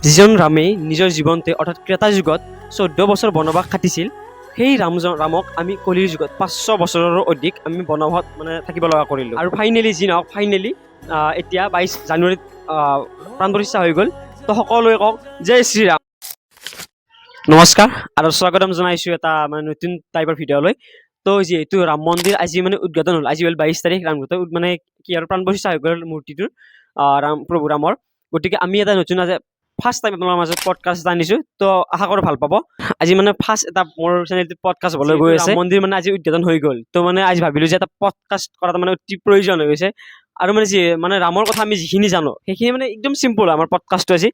যিজন ৰামে নিজৰ জীৱনতে অৰ্থাৎ ত্ৰেতা যুগত 14 বছৰ বনবাস খাটিছিল, সেই ৰামক আমি কলিৰ যুগত 500 বছৰৰো অধিক আমি বনবাসত থাকিব লগা কৰিলোঁ। আৰু ফাইনেলি যি নহওক, এতিয়া 22 জানুৱাৰীত প্ৰাণ প্ৰতিষ্ঠা হৈ গ'ল। তো সকলোৱে কওক জয় শ্ৰীৰাম। নমস্কাৰ আৰু স্বাগতম জনাইছোঁ এটা নতুন টাইপৰ ভিডিঅ'লৈ। তো যিহেতু ৰাম মন্দিৰ আজি উদ্ঘাটন হ'ল, আজি হ'ল 22 তাৰিখ, কি আৰু প্ৰাণ প্ৰতিষ্ঠা হৈ গ'ল মূৰ্তিটোৰ, প্ৰভু ৰামৰ। গতিকে আমি এটা নতুন ফাৰ্ষ্ট টাইম আপোনাৰ মাজত পডকাষ্ট এটা আনিছোঁ, তো আশা কৰোঁ ভাল পাব। আজি ফাৰ্ষ্ট এটা মোৰ চেনেলটোত পডকাষ্ট হ'বলৈ গৈ আছে। মন্দিৰ আজি উদ্ঘাটন হৈ গ'ল, তো আজি ভাবিলোঁ যে এটা পডকাষ্ট কৰাটো অতি প্ৰয়োজন হৈ গৈছে। আৰু ৰামৰ কথা আমি যিখিনি জানো সেইখিনি একদম চিম্পুল আমাৰ পডকাষ্টটো আজি।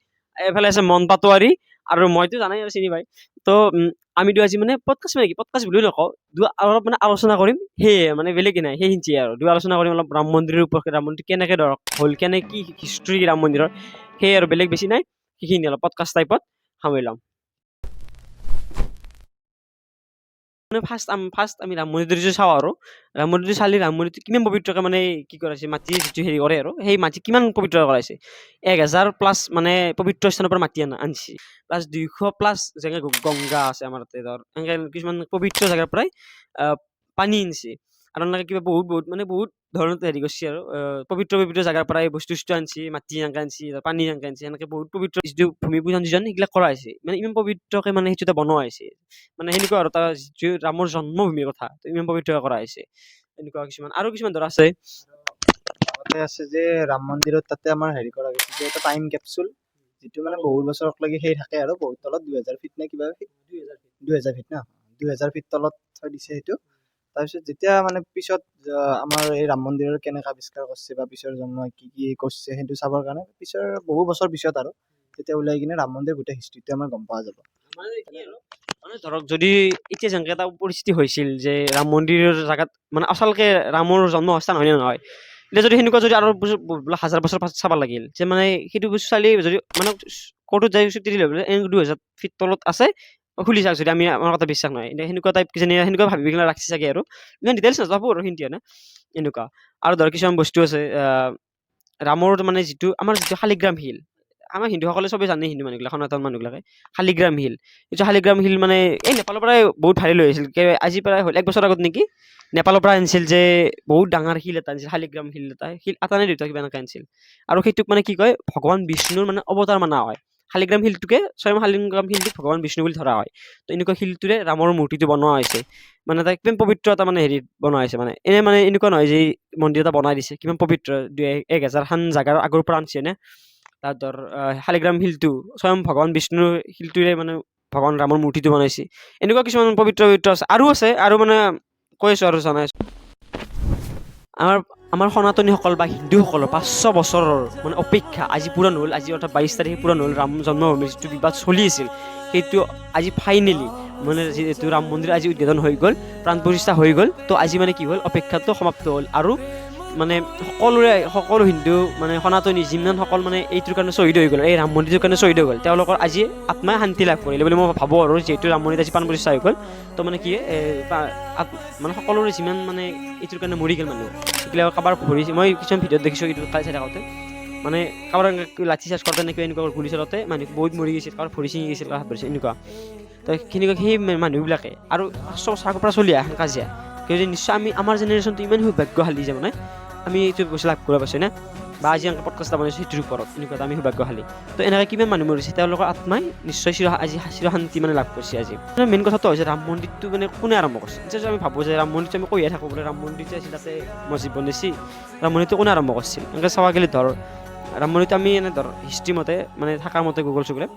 এফালে আছে মন পাটোৱাৰী আৰু মইতো জানাই আৰু চিনি পাই। তো আমিতো আজি পডকাষ্ট পডকাষ্ট বুলিও নকওঁ, অলপ আলোচনা কৰিম। সেয়ে বেলেগে নাই, সেইখিনিয়ে আৰু আলোচনা কৰিম অলপ ৰাম মন্দিৰৰ ওপৰত। ৰাম মন্দিৰ কেনেকৈ হ'ল, কি হিষ্ট্ৰী ৰাম মন্দিৰৰ, সেয়ে আৰু বেলেগ বেছি নাই। সেইখিনি অলপ পডকাষ্ট টাইপত সামৰি ল'ম। ফাৰ্ষ্ট আমি ৰাম মন্দিৰটো চাওঁ। আৰু ৰাম মন্দিৰটো চালে ৰাম মন্দিৰটো কিমান পবিত্ৰকে কি কৰাইছে, মাটি যিটো হেৰি কৰে আৰু সেই মাটি কিমান পবিত্ৰ কৰাইছে। 1000+ পবিত্ৰ স্থানৰ পৰা মাটি আনছি, প্লাছ 200+ যেনে গংগা আছে আমাৰ তাতে, ধৰ এনেকৈ কিছুমান পবিত্ৰ জেগাৰ পৰাই পানী আনছি। আৰু এনেকৈ কিবা বহুত বহুত ধৰণত হেৰি কৰিছে আৰু পবিত্ৰ জেগাৰ পৰাই বস্তু আনছি, মাটি আনছি, পানী আনছি, এনেকৈ বহুত পবিত্ৰ যিটো ভূমি পূজন সেইবিলাক কৰা হৈছে। ইমান পবিত্ৰকে সেইটো এটা বনোৱা হৈছে। সেনেকুৱা আৰু তাৰ যিটো ৰামৰ জন্মভূমিৰ কথা ইমান পবিত্ৰ কৰা হৈছে। এনেকুৱা কিছুমান ধৰ আছে। আছে যে ৰাম মন্দিৰত তাতে আমাৰ হেৰি কৰা গৈছে যে এটা টাইম কেপচুল, যিটো বহুত বছৰক লাগি সেই থাকে আৰু বহুত তলত 2000 ফিট নে কিবা 2000 ফিট না 2000 ফিট তলত থৈ দিছে সেইটো। তাৰপিছত যেতিয়া পিছত আমাৰ এই ৰাম মন্দিৰৰ কেনেকৈ আৱিষ্কাৰ কৰিছে বা পিছৰ জন্মই কি কি কৰিছে সেইটো চাবৰ কাৰণে পিছৰ বহু বছৰ পিছত আৰু তেতিয়া ওলাই কিনে ৰাম মন্দিৰ গোটেই হিষ্ট্ৰীটো আমাৰ গম পোৱা যাব। ধৰক যদি এতিয়া যেনেকৈ এটা পৰিস্থিতি হৈছিল যে ৰাম মন্দিৰৰ জেগাত আচলতে ৰামৰ জন্মস্থান হয় নে নহয়, এতিয়া যদি সেনেকুৱা যদি আৰু 1000 বছৰ পাছত চাব লাগিল যে সেইটো বস্তু চালি যদি ক'তো যাই চুটি দিলে 2000 ফিট তলত আছে, খুলি চাওক যদি আমাৰ কথা বিশ্বাস নহয়, এতিয়া সেনেকুৱা টাইপ কিজানি সেনেকুৱা ভাবি কিনে ৰাখছি চাগে। আৰু ইমান ডিটেইলছ নাযাব আৰু সিহঁতে এনেকুৱা। আৰু ধৰ কিছুমান বস্তু আছে ৰামৰ যিটো আমাৰ যিটো শালিগ্ৰাম শিল, আমাৰ হিন্দুসকলে চবেই জানে, হিন্দু মানুহবিলাক সনাতন মানুহবিলাকে শালিগ্ৰাম শিল, এইটো শালিগ্ৰাম শিল এই নেপালৰ পৰাই বহুত ভাইৰেল হৈ আছিল। আজি প্ৰায় হ'ল 1 বছৰ আগত নেকি, নেপালৰ পৰা আনিছিল যে বহুত ডাঙৰ শিল এটা আনিছিল, শালিগ্ৰাম শিল এটা নে দুটা কিবা এনেকৈ আনিছিল। আৰু সেইটোক কি কয়, ভগৱান বিষ্ণুৰ অৱতাৰ মানা হয়। শালিগ্ৰাম শিলটোকে স্বয়ং শালিগ্ৰাম শিলটোক ভগৱান বিষ্ণু বুলি ধৰা হয়। তো এনেকুৱা শিলটোৰে ৰামৰ মূৰ্তিটো বনোৱা হৈছে। এটা কিমান পবিত্ৰ এটা হেৰিত বনোৱা হৈছে। এনেকুৱা নহয় যে মন্দিৰ এটা বনাই দিছে কিমান পবিত্ৰ 1000 খান জাগাৰ আগৰ পৰা আনছে নে। তাত ধৰ শালিগ্ৰাম শিলটো স্বয়ং ভগৱান বিষ্ণুৰ শিলটোৰে ভগৱান ৰামৰ মূৰ্তিটো বনাইছে। এনেকুৱা কিছুমান পবিত্ৰ আছে আৰু কৈ আছোঁ আৰু জনাই আছোঁ। আমাৰ সনাতনীসকল বা হিন্দুসকলৰ 500 বছৰৰ অপেক্ষা আজি পূৰণ হ'ল। আজি অৰ্থাৎ 22 তাৰিখে পূৰণ হ'ল। ৰাম জন্মভূমিৰ যিটো বিবাদ চলি আছিল সেইটো আজি ফাইনেলি যিহেতু ৰাম মন্দিৰ আজি উদ্ঘাটন হৈ গ'ল, প্ৰাণ প্ৰতিষ্ঠা হৈ গ'ল। তো আজি কি হ'ল, অপেক্ষাটো সমাপ্ত হ'ল। আৰু সকলো হিন্দু সনাতনী যিমানসকল এইটোৰ কাৰণে শ্বহীদ হৈ গ'ল, এই ৰাম মন্দিৰৰ কাৰণে শ্বহীদ হৈ গ'ল, তেওঁলোকৰ আজি আত্মাই শান্তি লাভ কৰিলে বুলি মই ভাবোঁ। আৰু যিহেতু ৰাম মন্দিৰ আজি প্ৰাণ প্ৰতিষ্ঠা হৈ গ'ল, তো কি সকলোৰে যিমান এইটোৰ কাৰণে মৰি গ'ল মানুহ, এইবিলাক কাৰোবাৰ ভৰি, মই কিছুমান ভিডিঅ'ত দেখিছোঁ এইটো চাই থাকোঁতে কাৰোবাৰ লাঠি চাৰ্জ কৰোঁতে এনেকুৱা গুলি চলাওঁতে মানুহ বহুত মৰি গৈছিল, কাৰোবাৰ ভৰি ছিঙি গৈছিল, কাৰোবাৰ ভৰি এনেকুৱা। তো সেই মানুহবিলাকে আৰু 500 বছৰ আগৰ পৰা চলি আহে কাজিয়া, কিন্তু নিশ্চয় আমাৰ জেনেৰেশ্যনটো ইমান সৌভাগ্যশালী যে আমি এইটো বস্তু লাভ কৰিব পাৰিছোঁ নে, বা আজি এনেকৈ পডকাষ্ট এটা বনাইছোঁ সেইটোৰ ওপৰত। এনেকুৱা আমি সৌভাগ্যশালী। তো এনেকৈ কিমান মানুহ মৰিছে, তেওঁলোকৰ আত্মাই নিশ্চয় আজি চিৰশান্তি লাভ কৰিছে। আজি মেইন কথাটো হৈছে ৰাম মন্দিৰটো কোনে আৰম্ভ কৰিছে। যে আমি ভাবোঁ যে ৰাম মন্দিৰটো আমি কৈয়ে থাকোঁ বোলে ৰাম মন্দিৰটো আছিল, তাতে মছজিদ বনাইছি। ৰাম মন্দিৰটো কোনে আৰম্ভ কৰিছিল এনেকৈ চাব গ'লে ধৰ ৰাম মন্দিৰটো আমি ধৰ হিষ্ট্ৰী মতে থকাৰ মতে গুগল চুগলে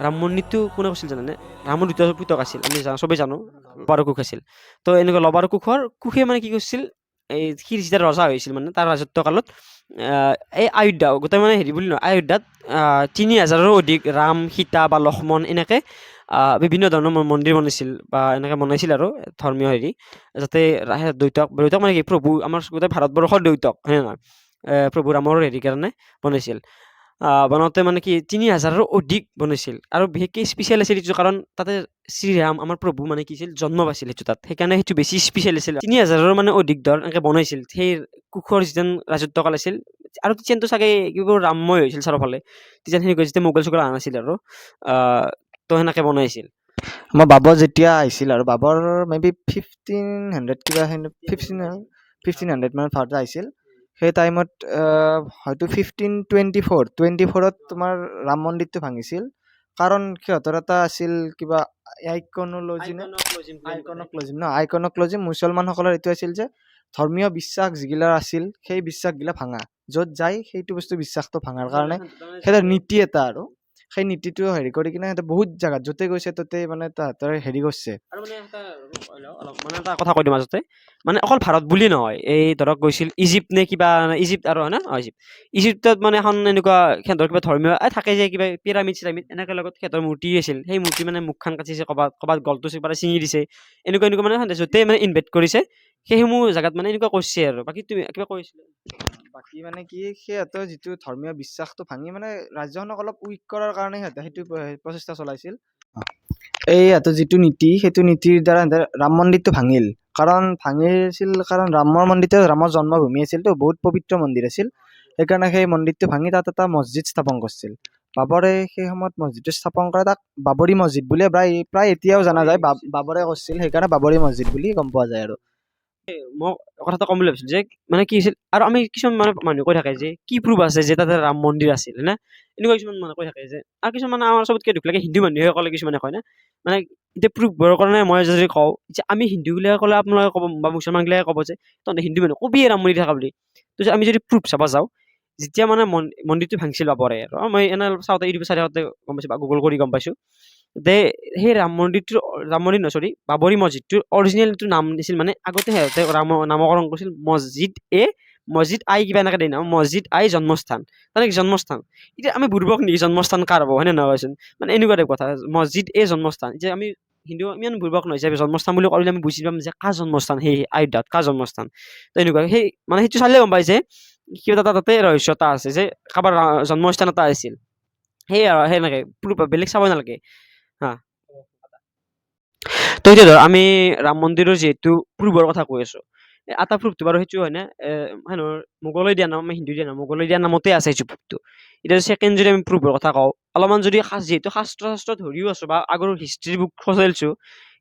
ৰাম মন্দিৰটো কোনে কৰিছিল জানানে? ৰামৰ 2টা পুতেক আছিল, আমি চবেই জানো, লৱ আৰু কুশ আছিল। তো এনেকুৱা লৱ আৰু কুশে কি কৰিছিল, এই সি যেতিয়া ৰজা হৈছিল তাৰ ৰাজত্ব কালত এই অযোধ্যা গোটেই হেৰি বুলি নহয়, অযোধ্যাত 3000ৰো অধিক ৰাম, সীতা বা লক্ষ্মণ এনেকৈ বিভিন্ন ধৰণৰ মন্দিৰ বনাইছিল বা এনেকৈ বনাইছিল আৰু ধৰ্মীয় হেৰি, যাতে দ্বৈতক কি প্ৰভু আমাৰ গোটেই ভাৰতবৰ্ষৰ দ্বৈতক হয় নে নহয়, প্ৰভু ৰামৰ হেৰি কাৰণে বনাইছিল। বনাওঁতে কি 3000ৰো অধিক বনাইছিল। আৰু বিশেষকৈ স্পেচিয়েল আছিল এইটো কাৰণ তাতে শ্ৰীৰাম আমাৰ প্ৰভু কি আছিল, জন্ম পাইছিল সেইটো তাত, সেইকাৰণে সেইটো বেছি স্পেচিয়েল আছিল। 3000ৰো অধিক ধৰ এনেকৈ বনাইছিল। সেই কুশৰ যিজন ৰাজত্বকাল আছিল আৰু কিচেনটো চাগে কিবা ৰামময় হৈছিল চাৰিওফালে তেতিয়া সেনেকৈ যেতিয়া মোগল চোগল অহা নাছিল আৰু তো সেনেকে বনাইছিল। আমাৰ বাবৰ যেতিয়া আহিছিল আৰু বাবৰ মে বি 1500 কিবা 1500 মানত ভাৰতত আহিছিল। সেই টাইমত হয়তো 1524ত তোমাৰ ৰাম মন্দিৰটো ভাঙিছিল, কাৰণ সিহঁতৰ এটা আছিল কিবা আইকনক্লজিম মুছলমানসকলৰ এইটো আছিল যে ধৰ্মীয় বিশ্বাস যিগিলা আছিল সেই বিশ্বাসগিলা ভাঙা, য'ত যায় সেইটো বস্তু বিশ্বাসটো ভাঙাৰ কাৰণে সিহঁতৰ নীতি এটা আৰু সেই নীতিটো হেৰি কৰি কিনে সিহঁতে বহুত জাগাত য'তে গৈছে ত'তে মানে তাহাঁতৰ হেৰি কৰিছে। আৰু মানে অলপ মানে এটা কথা কৈ দিওঁ মাজতে, মানে অকল ভাৰত বুলি নহয়, এই ধৰক গৈছিল ইজিপ্ত নে কিবা, ইজিপ্ত আৰু হয় না ইজিপ্তত মানে এখন এনেকুৱা সিহঁতৰ কিবা ধৰ্মীয় থাকে যে কিবা পিৰামিড চিৰামিড এনেকে লগত সিহঁতৰ মূৰ্তি আছিল, সেই মূৰ্তি মানে মুখখন কাটিছে, ক'ৰবাত গলটো ছিঙি দিছে, এনেকুৱা মানে সিহঁতে য'তে মানে ইনভাইট কৰিছে সেইসমূহ জাগাত মানে এনেকুৱা কৰিছে আৰু। বাকী তুমি কিবা কৈছিলা? বাকী মানে কি সিহঁতৰ যিটো ধৰ্মীয় বিশ্বাসটো ভাঙি মানে ৰাজ্যখনক অলপ উইক কৰাৰ কাৰণে সিহঁতে সেইটো প্ৰচেষ্টা চলাইছিল। এই সিহঁতৰ যিটো নীতি সেইটো নীতিৰ দ্বাৰা সিহঁতে ৰাম মন্দিৰটো ভাঙিল, কাৰণ ৰামৰ মন্দিৰটো ৰামৰ জন্মভূমি আছিলতো, বহুত পবিত্ৰ মন্দিৰ আছিল, সেইকাৰণে সেই মন্দিৰটো ভাঙি তাত এটা মছজিদ স্থাপন কৰিছিল। বাবৰে সেই সময়ত মছজিদটো স্থাপন কৰা তাক বাবৰি মছজিদ বুলি প্ৰায় এতিয়াও জনা যায়, বাবৰে কৰিছিল, সেইকাৰণে বাবৰি মছজিদ বুলি গম পোৱা যায় আৰু। মই কথা এটা ক'ম বুলি ভাবিছিলো যে মানে কি হৈছিল, আৰু আমি কিছুমান মানুহ কৈ থাকে যে কি প্ৰুফ আছে যে তাতে ৰাম মন্দিৰ আছিল না, এনেকুৱা কিছুমান মানুহ কৈ থাকে যে, আৰু কিছুমান আমাৰ চবতকে দুখ লাগে হিন্দু মানুহে ক'লে কিছুমানে কয় না, মানে এতিয়া প্ৰুফৰ কাৰণে মই যদি কওঁ যে আমি হিন্দু বিলাকে ক'লে আপোনালোকে ক'ব বা মুছলমান বিলাকে ক'ব যে তহঁতে হিন্দু মানুহ কবি ৰাম মন্দিৰ থকা বুলি। তো আমি যদি প্ৰুফ চাব যাওঁ, যেতিয়া মানে মন্দিৰটো ভাঙিছিল বাবৰে, আৰু মই এনে চাওঁতে ইউটিউব চাই থাকোঁতে গম পাইছোঁ বা গুগল কৰি গম পাইছোঁ যে সেই ৰাম মন্দিৰ নহয়, বাবৰি মছজিদটোৰ অৰিজিনেলটো নাম দিছিল মানে আগতে সিহঁতে নামকৰণ কৰিছিল মছজিদ আই কিবা এনেকে দেই নাম, মছজিদ আই জন্মস্থান, মানে জন্মস্থান। এতিয়া আমি বুৰ্বক নেকি জন্মস্থান কাৰ হ'ব, হয় নে নহয় কোৱাচোন? মানে এনেকুৱা টাইপ কথা, মছজিদ জন্মস্থান। যে আমি হিন্দু ইমান বুৰ্বক নহয় যে জন্মস্থান বুলি কৰিলে আমি বুজি পাম যে কাৰ জন্মস্থান, সেই আয়োধ্যাত কাৰ জন্মস্থান। তো এনেকুৱা সেই মানে সেইটো চালে গম পাই যে কিবা এটা তাতে ৰহস্য এটা আছে, যে কাৰোবাৰ জন্মস্থান এটা আছিল। সেই আৰু সেনেকে প্ৰুফ বেলেগ চাব নালাগে হা। তো এতিয়া ধৰ আমি ৰাম মন্দিৰৰ যিহেতু প্ৰুফৰ কথা কৈ আছো, এটা প্ৰুফটো বাৰু সেইটো হয় না, মোগলৈ দিয়া নাম, আমি হিন্দু দিয়া নাম, মোগলৈ দিয়া নামতে আছে সেইটো প্ৰুফটো। এতিয়া ছেকেণ্ড যদি আমি প্ৰুফৰ কথা কওঁ, অলপমান যদি যিহেতু শাস্ত্ৰ ধৰিও আছো বা আগৰ হিষ্ট্ৰী বুক খোজেলছো,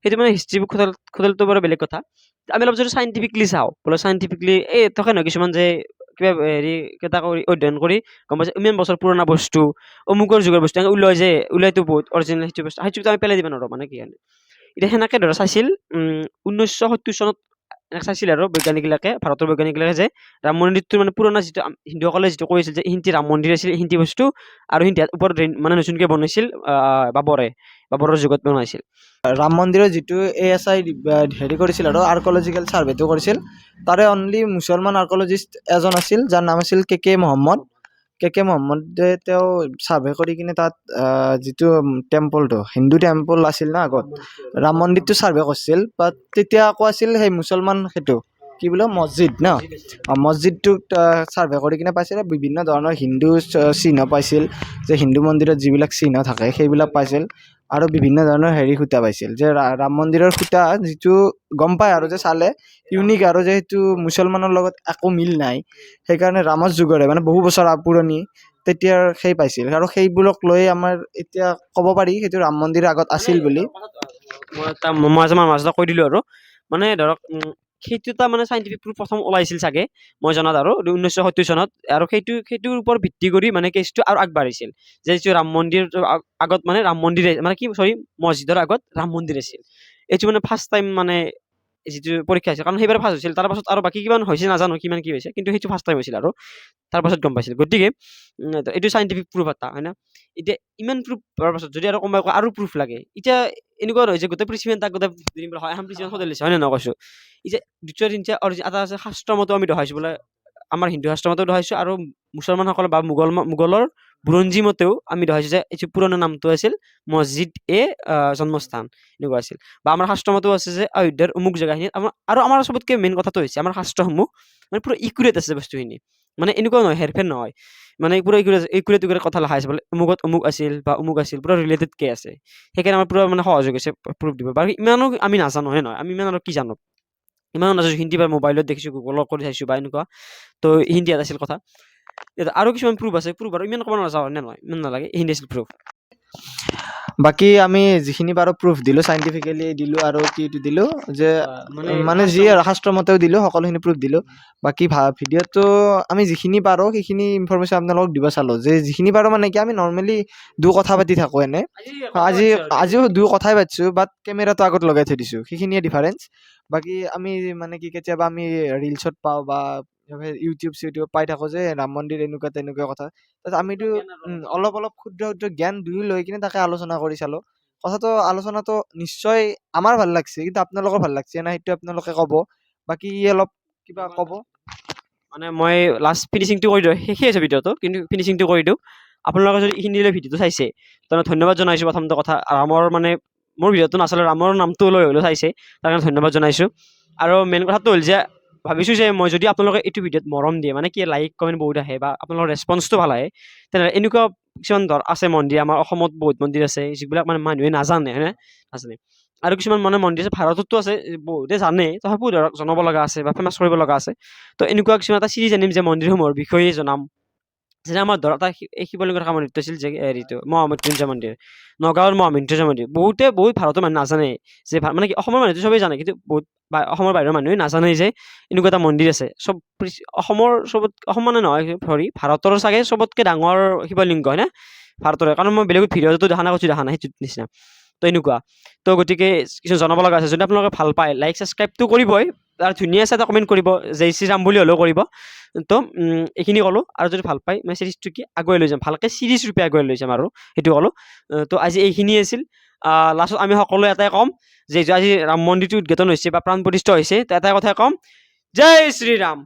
সেইটো মানে হিষ্ট্ৰী বুক খোজেলটো বাৰু বেলেগ কথা। আমি অলপ যদি চাইণ্টিফিকলি চাওঁ, বোলে চাইণ্টিফিকলি থাকে নহয় কিছুমান যে কিবা হেৰি কেইটা কৰি অধ্যয়ন কৰি গম পাইছে ইমান বছৰ পুৰণা বস্তু, অমুকৰ যুগৰ বস্তু ওলাইতো বহুত অৰিজিনেল সেইটো বস্তু, সেইটো আমি পেলাই দিব নোৱাৰো মানে কি হয়। এতিয়া সেনেকে ধৰা চাইছিল 1970 চনত এনেকে চাইছিল আৰু বৈজ্ঞানিকবিলাকে, ভাৰতৰ বৈজ্ঞানিকবিলাকে যে ৰাম মন্দিৰটোৰ মানে পুৰণা যিটো হিন্দুসকলে যিটো কৈছিল যে ইহিন্তি ৰাম মন্দিৰ আছিল, ইহিন্তি বস্তু, আৰু ইহিন্তি ওপৰত মানে নতুনকে বনাইছিল বাবৰৰ যুগত বনাইছিল। ৰাম মন্দিৰৰ যিটো ASI হেৰি কৰিছিল আৰু আৰ্কলজিকেল ছাৰ্ভেটো কৰিছিল, তাৰে অনলি মুছলমান আৰ্কলজিষ্ট এজন আছিল যাৰ নাম আছিল কে মহম্মদে তেওঁ ছাৰ্ভে কৰি কিনে তাত যিটো টেম্পলটো হিন্দু টেম্পল আছিল না আগত, ৰাম মন্দিৰটো ছাৰ্ভে কৰিছিল। বাট তেতিয়া আকৌ আছিল সেই মুছলমান সেইটো কি বোলে মছজিদ ন, মছজিদটোক ছাৰ্ভে কৰি কিনে পাইছিল বিভিন্ন ধৰণৰ হিন্দু চিহ্ন পাইছিল, যে হিন্দু মন্দিৰত যিবিলাক চিহ্ন থাকে সেইবিলাক পাইছিল, আৰু বিভিন্ন ধৰণৰ হেৰি খুঁটা পাইছিল, যে ৰাম মন্দিৰৰ খুঁটা যিটো গম পায় আৰু যে চালে ইউনিক, আৰু যে সেইটো মুছলমানৰ লগত একো মিল নাই, সেইকাৰণে ৰামৰ যুগৰে মানে বহু বছৰ পুৰণি তেতিয়াৰ সেই পাইছিল, আৰু সেইবোৰক লৈ আমাৰ এতিয়া ক'ব পাৰি সেইটো ৰাম মন্দিৰ আগত আছিল বুলি। মই মাজতে কৈ দিলো আৰু মানে ধৰক সেইটো এটা মানে চাইণ্টিফিক প্ৰুফ প্ৰথম ওলাইছিল চাগে মই জনাত আৰু 1970 চনত, আৰু সেইটোৰ ওপৰত ভিত্তি কৰি মানে কেছটো আৰু আগবাঢ়িছিল, যে যিটো ৰাম মন্দিৰ আগত মানে মছজিদৰ আগত ৰাম মন্দিৰ আছিল। এইটো মানে ফাৰ্ষ্ট টাইম মানে যিটো পৰীক্ষা হৈছিল, কাৰণ সেইবাৰ ফাৰ্ষ্ট হৈছিল, তাৰ পাছত আৰু বাকী কিমান হৈছে নাজানো, কিমান কি হৈছে, কিন্তু সেইটো ফাৰ্ষ্ট টাইম হৈছিল আৰু তাৰ পাছত গম পাইছিল। গতিকে এইটো চাইণ্টিফিক প্ৰুফ এটা হয় না। এতিয়া ইমান প্ৰুফ হোৱাৰ পাছত যদি আৰু কোনোবাই আৰু প্ৰুফ লাগে, এতিয়া এনেকুৱা নহয় যে গোটেই পৃথিৱী গোটেই পৃথিৱীখন সদায় লৈছে, হয় নে নহয় কৈছো। এতিয়া দ্বিতীয় তিনিটা এটা আছে শাস্ত্ৰ মতে আমি দেখাইছো, বোলে আমাৰ হিন্দু শাস্ত্ৰ মতেও দেখাইছো, আৰু মুছলমানসকলৰ বা মোগলৰ বুৰঞ্জী মতেও আমি দেখাইছো যে এইটো পুৰণা নামটো আছিল মছজিদ জন্মস্থান, এনেকুৱা আছিল। বা আমাৰ শাস্ত্ৰ মতেও আছে যে অয়োধ্যাৰ অমুক জেগাখিনিত আৰু আমাৰ চবতকে মেইন কথাটো হৈছে আমাৰ শাস্ত্ৰসমূহ মানে পুৰা ইকুৰেট আছে বস্তুখিনি, মানে এনেকুৱা নহয় হেৰফেৰ নহয়, মানে পুৰা ইকুৰেট কথা লেখা আছে, বোলে অমুকত অমুক আছিল বা অমুক আছিল, পুৰা ৰিলেটেড কে আছে। সেইকাৰণে আমাৰ পুৰা মানে সহজ হৈ গৈছে প্ৰুফ দিব। বাৰু ইমানো আমি নাজানো, হয় নহয়, আমি ইমান আৰু কি জানো, ইমানো নাজানো, হিন্দী বা মোবাইলত দেখিছো, গুগলত কৰি চাইছো বা এনেকুৱা, তো হিন্দীত আছিল কথা। আৰু কিছুমান প্ৰুফ আছে, প্ৰুফ আৰু ইমান ক'ব নাযাওঁ নে নহয়, ইমান নালাগে, এইখিনি আছিল প্ৰুফ। বাকী আমি যিখিনি পাৰো প্ৰুফ দিলো, চাইণ্টিফিকেলি দিলো আৰু কি দিলো যে মানে যি আৰু শাস্ত্ৰ মতেও দিলো, সকলোখিনি প্ৰুফ দিলো। বাকী ভিডিঅ'টো আমি যিখিনি পাৰো সেইখিনি ইনফৰমেশ্যন আপোনালোকক দিব চালো, যে যিখিনি পাৰো মানে কি আমি নৰ্মেলি কথা পাতি থাকো এনে, আজিও কথাই পাতিছো, বাট কেমেৰাটো আগত লগাই থৈ দিছো, সেইখিনিয়ে ডিফাৰেঞ্চ। বাকী আমি মানে কি কেতিয়াবা আমি ৰিলচত পাওঁ বা ইউটিউব চিউটিউব পাই থাকো যে ৰাম মন্দিৰ এনেকুৱা তেনেকুৱা কথা, তাৰপিছত আমিতো অলপ অলপ ক্ষুদ্ৰ ক্ষুদ্ৰ জ্ঞান দুয়ো লৈ কিনে তাকে আলোচনা কৰি চালো। কথাটো আলোচনাটো নিশ্চয় আমাৰ ভাল লাগছে, কিন্তু আপোনালোকৰ ভাল লাগছে না সেইটো আপোনালোকে ক'ব। বাকী অলপ কিবা ক'ব? মানে মই লাষ্ট ফিনিচিংটো কৰি দিওঁ, শেষেই আছে ভিডিঅ'টো, কিন্তু ফিনিচিংটো কৰি দিওঁ। আপোনালোকে যদি এইখিনিলৈ ভিডিঅ'টো চাইছে, তেনে ধন্যবাদ জনাইছোঁ। প্ৰথমটো কথা, ৰামৰ মানে মোৰ ভিডিঅ'টো নাচালে ৰামৰ নামটো লৈ হ'লেও চাইছে, তাৰ কাৰণে ধন্যবাদ জনাইছোঁ। আৰু মেইন কথাটো হ'ল যে ভাবিছোঁ যে মই যদি আপোনালোকে এইটো ভিডিঅ'ত মৰম দিয়ে, মানে কি লাইক কমেণ্ট বহুত আহে বা আপোনালোকৰ ৰেছপন্সটো ভাল আহে, তেনেহ'লে এনেকুৱা কিছুমান আছে মন্দিৰ, আমাৰ অসমত বহুত মন্দিৰ আছে যিবিলাক মানে মানুহে নাজানে, হয়নে, নাজানে। আৰু কিছুমান মানে মন্দিৰ আছে ভাৰততো আছে, বহুতে জানে, তথাপিও ধৰক জনাব লগা আছে বা ফেমাছ কৰিব লগা আছে। তো এনেকুৱা কিছুমান এটা চিৰিজ আনিম যে মন্দিৰসমূহৰ বিষয়ে জনাম। যেনে আমাৰ ধৰক এটা শিৱলিংগৰ কামত আছিল যে হেৰিটো মহামৃত্যুঞ্জয় মন্দিৰ, নগাঁৱৰ মহামৃত্যুঞ্জয় মন্দিৰ, বহুত ভাৰতৰ মানুহ নাজানে যে, মানে কি অসমৰ মানুহটো চবেই জানে, কিন্তু বহুত অসমৰ বাহিৰৰ মানুহে নাজানে যে এনেকুৱা এটা মন্দিৰ আছে। অসম মানে নহয়, ভাৰতৰ চাগে চবতকে ডাঙৰ শিৱলিংগ, হয় না ভাৰতৰে, কাৰণ মই বেলেগত ভিডিঅ'টো দেখা নাই, সেইটো নিচিনা। তো এনেকুৱা, তো গতিকে কিছু জনাব লগা আছে। যদি আপোনালোকে ভাল পায়, লাইক ছাবস্ক্ৰাইবটো কৰিবই, আৰু ধুনীয়া চাই এটা কমেণ্ট কৰিব, জয় শ্ৰীৰাম বুলি হ'লেও কৰিব। তো এইখিনি ক'লোঁ। আৰু যদি ভাল পায় মই চিৰিজটো কি আগুৱাই লৈ যাম, ভালকৈ চিৰিজ ৰূপে আগুৱাই লৈ যাম, আৰু সেইটো ক'লোঁ। তো আজি এইখিনিয়ে আছিল। লাষ্টত আমি সকলোৱে এটাই ক'ম যে আজি ৰাম মন্দিৰটো উদ্ঘাটন হৈছে বা প্ৰাণ প্ৰতিষ্ঠা হৈছে, এটাই কথাই ক'ম, জয় শ্ৰীৰাম।